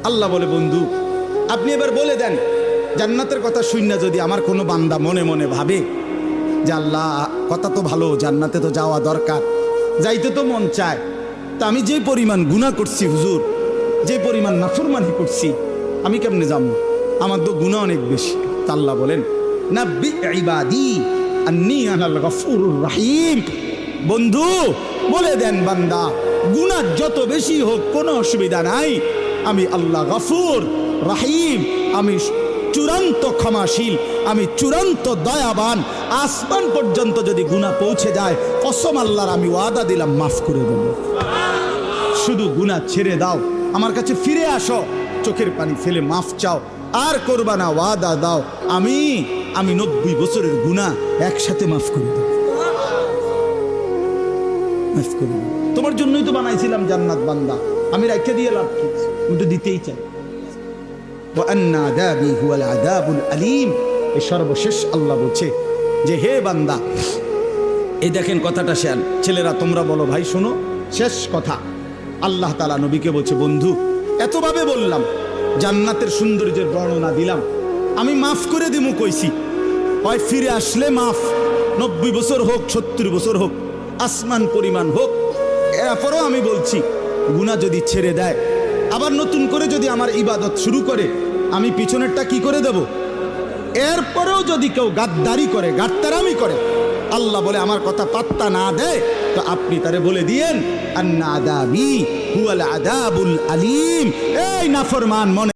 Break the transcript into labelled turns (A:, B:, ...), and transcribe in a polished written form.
A: আল্লাহ বলে, বন্ধু আপনি এবার বলে দেন, জান্নাতের কথা শুননা যদি আমার কোনো বান্দা মনে মনে ভাবে যে আল্লাহ কথা তো ভালো, জান্নাতে তো যাওয়া দরকার, যাইতে তো মন চায়, তা আমি যে পরিমাণ গুনাহ করছি হুজুর, যে পরিমাণ নাফরমানি করছি, আমি কেমনে যাবো? আমার তো গুনাহ অনেক বেশি। তা আল্লাহ বলেন, নাব্বি ইবাদি আন্নী আনাল গফুরুর রহিম। বন্ধু বলে দেন, বান্দা গুনাহ যত বেশি হোক কোনো অসুবিধা নাই, আমি আল্লাহ গফুর রহিম, আমি চূড়ান্ত ক্ষমাশীল, আমি চূড়ান্ত দয়াবান। আসমান পর্যন্ত যদি গুনাহ পৌঁছে যায়, কসম আল্লাহর আমি ওয়াদা দিলাম মাফ করে দেব। শুধু গুনাহ ছেড়ে দাও, আমার কাছে ফিরে আসো, চোখের পানি ফেলে মাফ চাও, আর করবা না, ওয়াদা দাও আমি 90 বছরের গুনাহ একসাথে মাফ করে দেব। মাফ করে দেব, তোমার জন্যই তো বানাইছিলাম জান্নাত বান্দা, আমি রাখতে দিয়ে লাভ কি? আমি তো দিতেই চাই। সর্বশেষ আল্লাহ বলছে যে হে বান্দা, এই দেখেন কথাটা শেয়াল, ছেলেরা তোমরা বলো ভাই শোনো, শেষ কথা আল্লাহ তাআলা নবীকে বলছে, বন্ধু এতভাবে বললাম, জান্নাতের সৌন্দর্যের বর্ণনা দিলাম, আমি মাফ করে দিমু কইছি, হয় ফিরে আসলে মাফ, 90 বছর হোক 70 বছর হোক, আসমান পরিমাণ হোক, এরপরও আমি বলছি গুনাহ যদি ছেড়ে দেয়, আবার নতুন করে যদি আমার ইবাদত শুরু করে, আমি পিছনেরটা কি করে দেব? এরপরেও যদি কেউ গাদ্দারি করে, গাদ্দারামি করে, আল্লাহ বলে আমার কথা পাত্তা না দেয়, তো আপনি তারে বলে দিয়েন আন্না আযাবি হুয়াল আযাবুল আলীম। এই নাফরমান, মনে